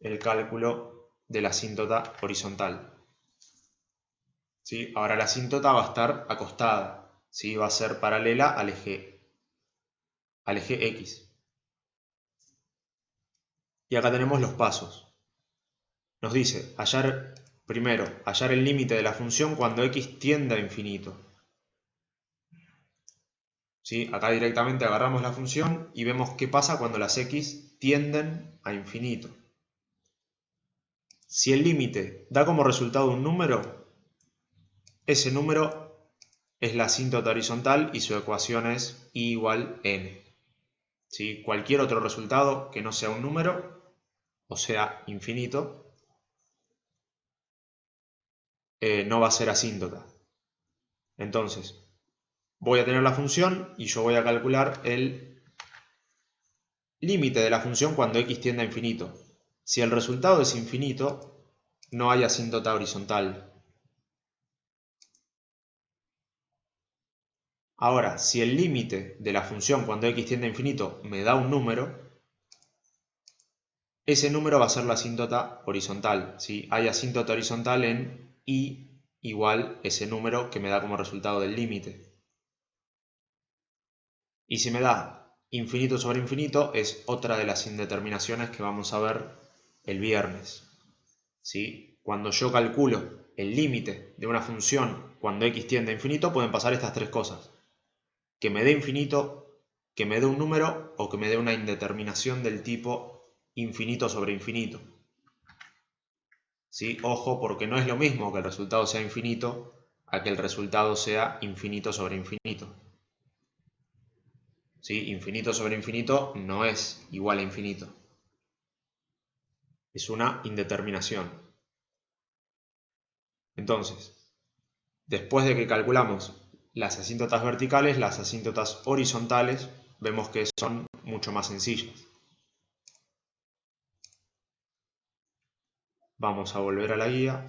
el cálculo de la asíntota horizontal. ¿Sí? Ahora la asíntota va a estar acostada, ¿sí? Va a ser paralela al eje X. Y acá tenemos los pasos. Nos dice, primero, hallar el límite de la función cuando x tiende a infinito. ¿Sí? Acá directamente agarramos la función y vemos qué pasa cuando las x tienden a infinito. Si el límite da como resultado un número, ese número es la asíntota horizontal y su ecuación es y igual n. ¿Sí? Cualquier otro resultado que no sea un número, o sea infinito, no va a ser asíntota. Entonces, voy a tener la función y yo voy a calcular el límite de la función cuando x tiende a infinito. Si el resultado es infinito, no hay asíntota horizontal. Ahora, si el límite de la función cuando x tiende a infinito me da un número, ese número va a ser la asíntota horizontal. ¿Sí? Hay asíntota horizontal en y igual ese número que me da como resultado del límite. Y si me da infinito sobre infinito, es otra de las indeterminaciones que vamos a ver el viernes. ¿Sí? Cuando yo calculo el límite de una función cuando x tiende a infinito, pueden pasar estas tres cosas. Que me dé infinito, que me dé un número o que me dé una indeterminación del tipo infinito sobre infinito. ¿Sí? Ojo, porque no es lo mismo que el resultado sea infinito a que el resultado sea infinito sobre infinito. ¿Sí? Infinito sobre infinito no es igual a infinito. Es una indeterminación. Entonces, después de que calculamos las asíntotas verticales, las asíntotas horizontales, vemos que son mucho más sencillas. Vamos a volver a la guía.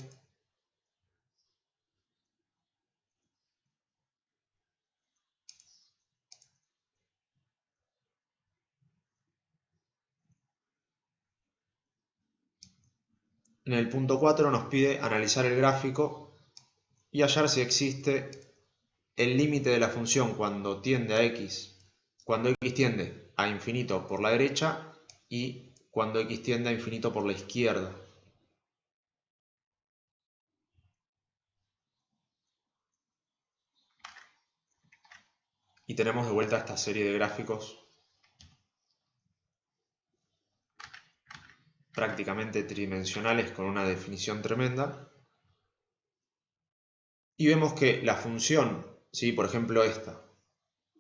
En el punto 4 nos pide analizar el gráfico y hallar si existe el límite de la función cuando x tiende a infinito por la derecha y cuando x tiende a infinito por la izquierda. Y tenemos de vuelta esta serie de gráficos prácticamente tridimensionales con una definición tremenda. Y vemos que la función, ¿sí? Por ejemplo esta,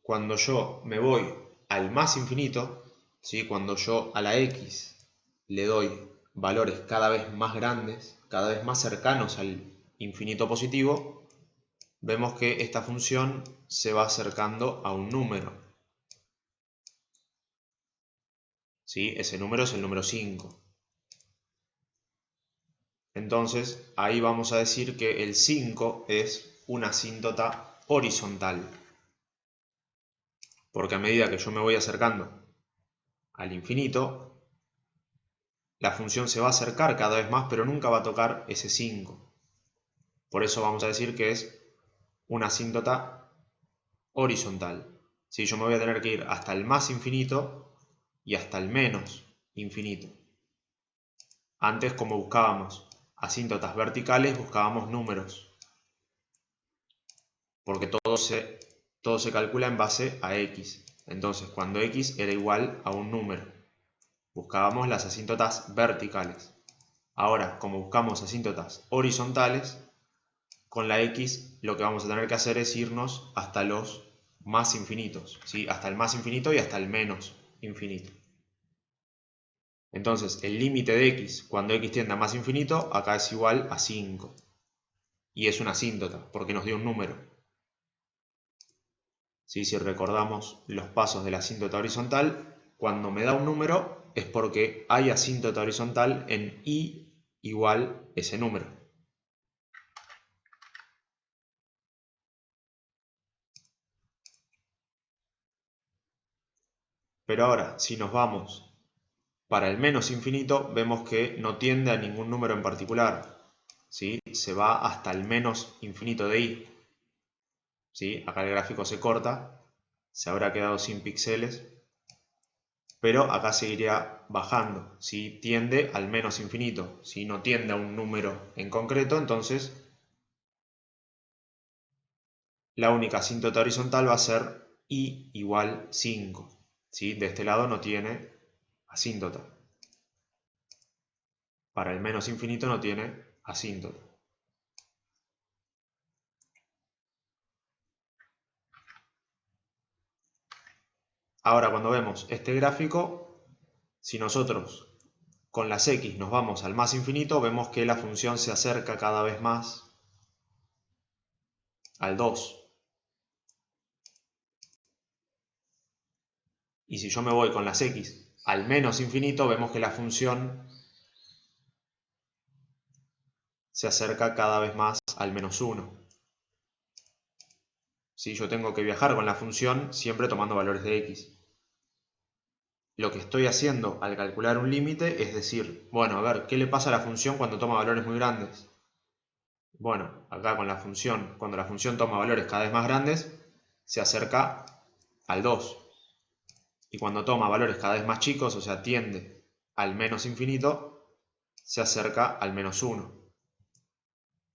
cuando yo me voy al más infinito, ¿sí? Cuando yo a la x le doy valores cada vez más grandes, cada vez más cercanos al infinito positivo, vemos que esta función se va acercando a un número. ¿Sí? Ese número es el número 5. Entonces, ahí vamos a decir que el 5 es una asíntota horizontal. Porque a medida que yo me voy acercando al infinito, la función se va a acercar cada vez más, pero nunca va a tocar ese 5. Por eso vamos a decir que es una asíntota horizontal. Si yo me voy a tener que ir hasta el más infinito y hasta el menos infinito. Antes, como buscábamos asíntotas verticales, buscábamos números. Porque todo se calcula en base a x. Entonces, cuando x era igual a un número, buscábamos las asíntotas verticales. Ahora, como buscamos asíntotas horizontales, con la x lo que vamos a tener que hacer es irnos hasta los más infinitos, ¿sí? Hasta el más infinito y hasta el menos infinito. Entonces, el límite de x cuando x tiende a más infinito, acá es igual a 5. Y es una asíntota, porque nos dio un número. ¿Sí? Si recordamos los pasos de la asíntota horizontal, cuando me da un número es porque hay asíntota horizontal en y igual ese número. Pero ahora, si nos vamos Para el menos infinito vemos que no tiende a ningún número en particular, ¿sí? Se va hasta el menos infinito de i, ¿sí? Acá el gráfico se corta, se habrá quedado sin píxeles, pero acá seguiría bajando, ¿sí? Tiende al menos infinito, si no tiende a un número en concreto, entonces la única asíntota horizontal va a ser i igual 5, ¿sí? De este lado no tiene asíntota. Para el menos infinito no tiene asíntota. Ahora, cuando vemos este gráfico, si nosotros con las x nos vamos al más infinito, vemos que la función se acerca cada vez más al 2. Y si yo me voy con las x al menos infinito, vemos que la función se acerca cada vez más al menos 1. ¿Sí? Yo tengo que viajar con la función siempre tomando valores de x. Lo que estoy haciendo al calcular un límite es decir, bueno, a ver, ¿qué le pasa a la función cuando toma valores muy grandes? Bueno, acá con la función, cuando la función toma valores cada vez más grandes, se acerca al 2. Y cuando toma valores cada vez más chicos, o sea, tiende al menos infinito, se acerca al menos 1.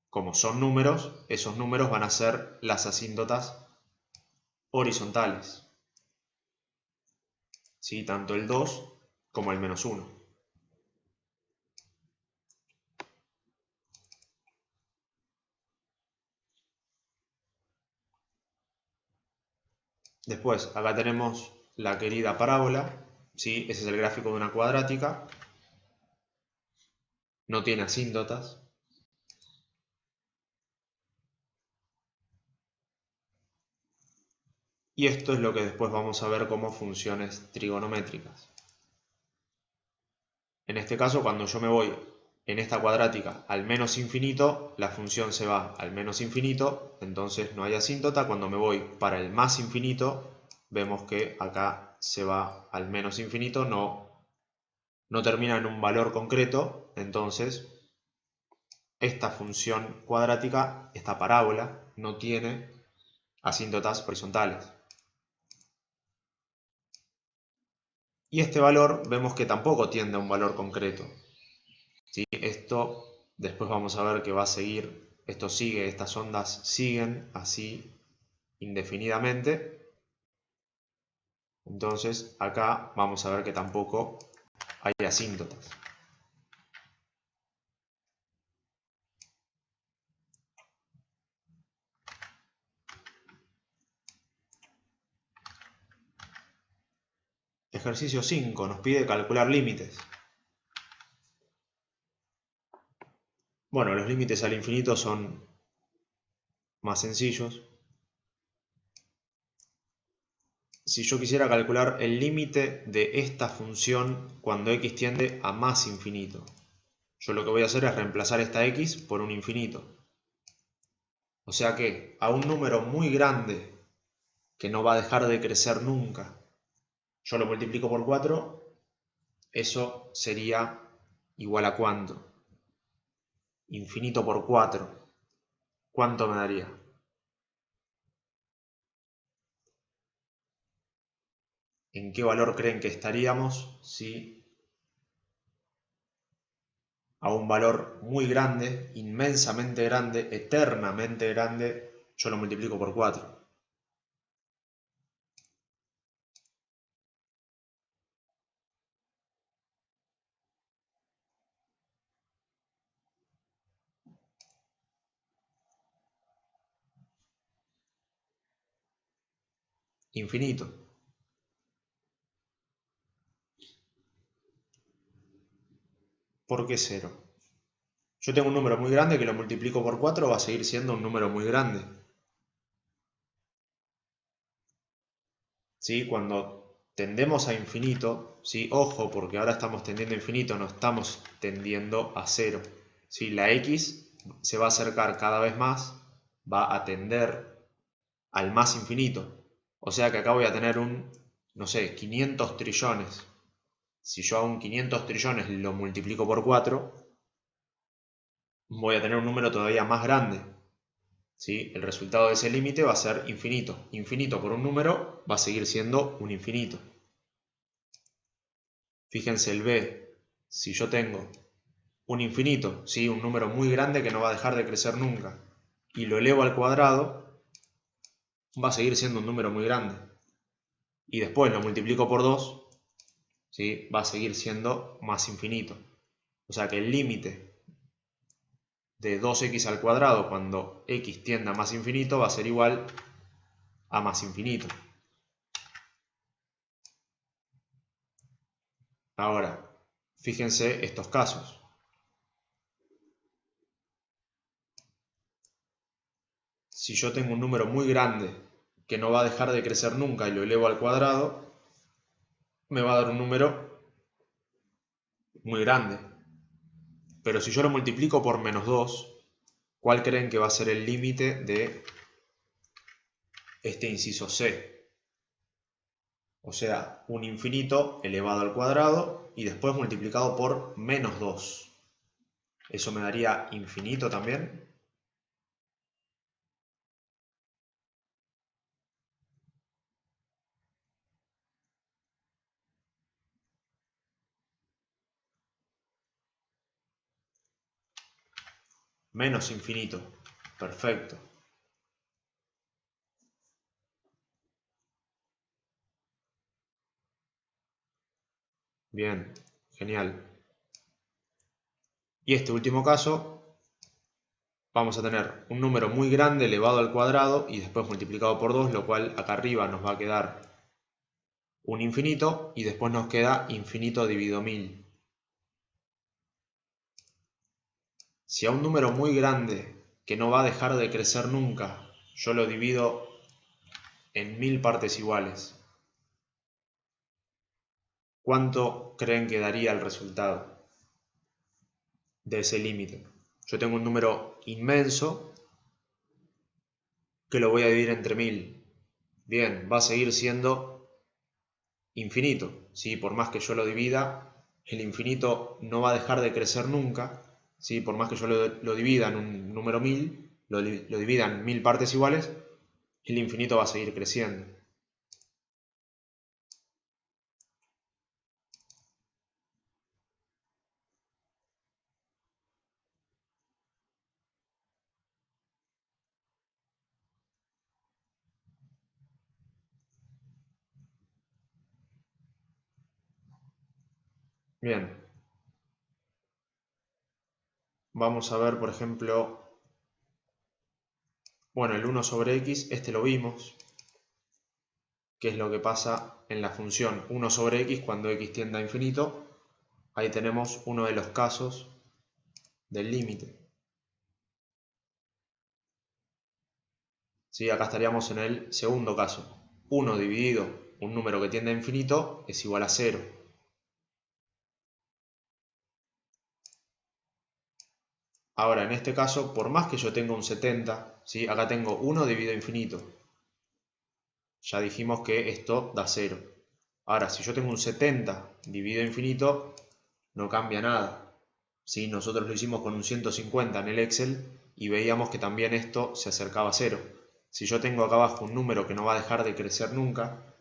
Como son números, esos números van a ser las asíntotas horizontales. ¿Sí? Tanto el 2 como el menos 1. Después, acá tenemos la querida parábola, ¿sí? Ese es el gráfico de una cuadrática, no tiene asíntotas. Y esto es lo que después vamos a ver como funciones trigonométricas. En este caso, cuando yo me voy en esta cuadrática al menos infinito, la función se va al menos infinito, entonces no hay asíntota. Cuando me voy para el más infinito, vemos que acá se va al menos infinito, no termina en un valor concreto, entonces esta función cuadrática, esta parábola, no tiene asíntotas horizontales. Y este valor vemos que tampoco tiende a un valor concreto. ¿Sí? Esto después vamos a ver que va a seguir, esto sigue, estas ondas siguen así indefinidamente. Entonces acá vamos a ver que tampoco hay asíntotas. Ejercicio 5 nos pide calcular límites. Bueno, los límites al infinito son más sencillos. Si yo quisiera calcular el límite de esta función cuando x tiende a más infinito, yo lo que voy a hacer es reemplazar esta x por un infinito. O sea que a un número muy grande que no va a dejar de crecer nunca, yo lo multiplico por 4, eso sería igual a ¿cuánto? Infinito por 4. ¿Cuánto me daría? ¿En qué valor creen que estaríamos si a un valor muy grande, inmensamente grande, eternamente grande, yo lo multiplico por 4? Infinito. ¿Por qué 0? Yo tengo un número muy grande que lo multiplico por 4, va a seguir siendo un número muy grande. ¿Sí? Cuando tendemos a infinito, ¿sí? Ojo, porque ahora estamos tendiendo a infinito, no estamos tendiendo a 0. ¿Sí? La x se va a acercar cada vez más, va a tender al más infinito. O sea que acá voy a tener no sé, 500 trillones. Si yo a un 500 trillones lo multiplico por 4, voy a tener un número todavía más grande. ¿Sí? El resultado de ese límite va a ser infinito. Infinito por un número va a seguir siendo un infinito. Fíjense el b. Si yo tengo un infinito, ¿sí? Un número muy grande que no va a dejar de crecer nunca, y lo elevo al cuadrado, va a seguir siendo un número muy grande. Y después lo multiplico por 2, ¿sí? Va a seguir siendo más infinito. O sea que el límite de 2x al cuadrado cuando x tiende a más infinito va a ser igual a más infinito. Ahora, fíjense estos casos. Si yo tengo un número muy grande que no va a dejar de crecer nunca y lo elevo al cuadrado, me va a dar un número muy grande. Pero si yo lo multiplico por menos 2, ¿cuál creen que va a ser el límite de este inciso C? O sea, un infinito elevado al cuadrado y después multiplicado por menos 2. ¿Eso me daría infinito también? Menos infinito. Perfecto. Bien, genial. Y este último caso, vamos a tener un número muy grande elevado al cuadrado y después multiplicado por 2, lo cual acá arriba nos va a quedar un infinito y después nos queda infinito dividido 1000. Si a un número muy grande que no va a dejar de crecer nunca, yo lo divido en 1000 partes iguales, ¿cuánto creen que daría el resultado de ese límite? Yo tengo un número inmenso que lo voy a dividir entre 1000. Bien, va a seguir siendo infinito, ¿sí? Por más que yo lo divida, el infinito no va a dejar de crecer nunca, ¿sí? Por más que yo lo divida en un número 1000, lo divida en 1000 partes iguales, el infinito va a seguir creciendo. Bien, vamos a ver, por ejemplo, bueno, el 1 sobre x, este lo vimos, que es lo que pasa en la función 1 sobre x cuando x tiende a infinito. Ahí tenemos uno de los casos del límite. ¿Sí? Acá estaríamos en el segundo caso. 1 dividido un número que tiende a infinito es igual a 0. Ahora, en este caso, por más que yo tenga un 70, ¿sí? Acá tengo 1 dividido a infinito. Ya dijimos que esto da 0. Ahora, si yo tengo un 70 dividido a infinito, no cambia nada. ¿Sí? Nosotros lo hicimos con un 150 en el Excel y veíamos que también esto se acercaba a 0. Si yo tengo acá abajo un número que no va a dejar de crecer nunca,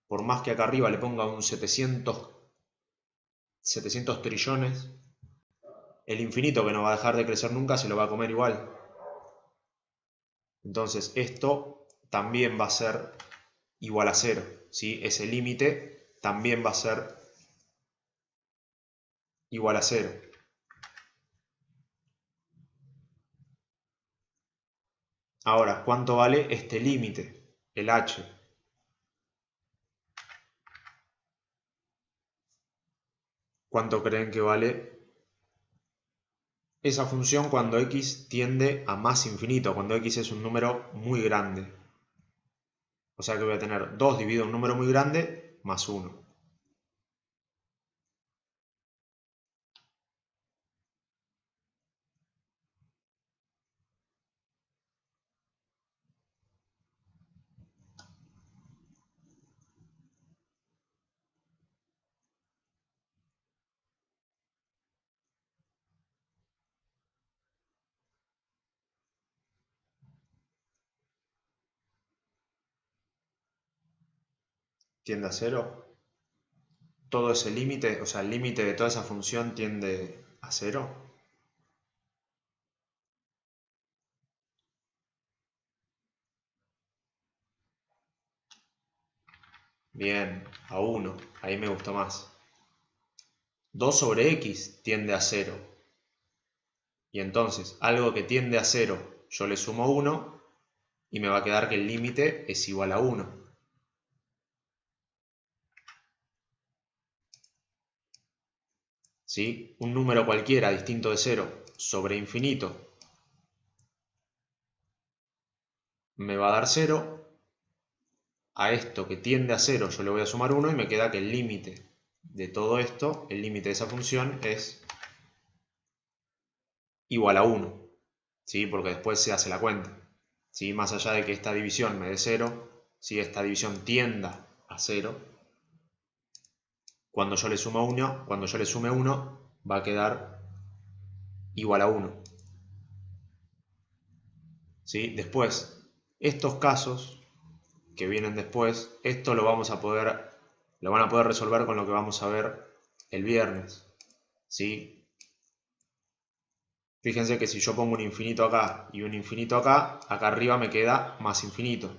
por más que acá arriba le ponga un 700 trillones, el infinito que no va a dejar de crecer nunca se lo va a comer igual. Entonces esto también va a ser igual a 0. ¿Sí? Ese límite también va a ser igual a 0. Ahora, ¿cuánto vale este límite? El h. ¿Cuánto creen que vale esa función cuando x tiende a más infinito? Cuando x es un número muy grande. O sea que voy a tener 2 dividido un número muy grande más 1. tiende a 0. Todo ese límite, o sea, el límite de toda esa función tiende a 0. Bien, a 1. Ahí me gustó más. 2 sobre x tiende a 0. Y entonces, algo que tiende a 0, yo le sumo 1 y me va a quedar que el límite es igual a 1. ¿Sí? Un número cualquiera distinto de 0 sobre infinito me va a dar 0. A esto que tiende a 0 yo le voy a sumar 1 y me queda que el límite de todo esto, el límite de esa función es igual a 1. ¿Sí? Porque después se hace la cuenta. ¿Sí? Más allá de que esta división me dé 0, si esta división tienda a 0, cuando yo le sume 1, va a quedar igual a 1. ¿Sí? Después, estos casos que vienen después, esto lo van a poder resolver con lo que vamos a ver el viernes. ¿Sí? Fíjense que si yo pongo un infinito acá y un infinito acá, acá arriba me queda más infinito.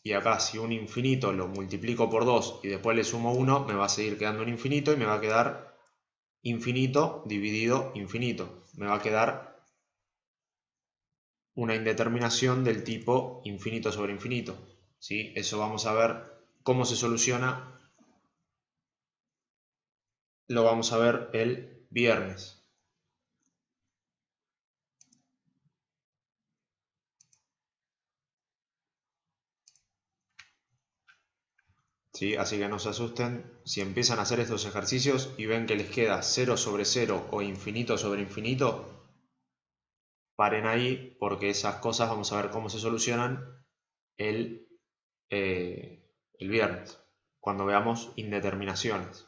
Y acá si un infinito lo multiplico por 2 y después le sumo 1, me va a seguir quedando un infinito y me va a quedar infinito dividido infinito. Me va a quedar una indeterminación del tipo infinito sobre infinito. ¿Sí? Eso vamos a ver cómo se soluciona. Lo vamos a ver el viernes. ¿Sí? Así que no se asusten. Si empiezan a hacer estos ejercicios y ven que les queda 0 sobre 0 o infinito sobre infinito, paren ahí porque esas cosas vamos a ver cómo se solucionan el viernes, cuando veamos indeterminaciones.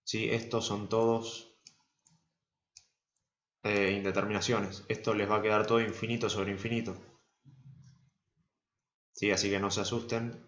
¿Sí? Estos son todos indeterminaciones. Esto les va a quedar todo infinito sobre infinito. ¿Sí? Así que no se asusten.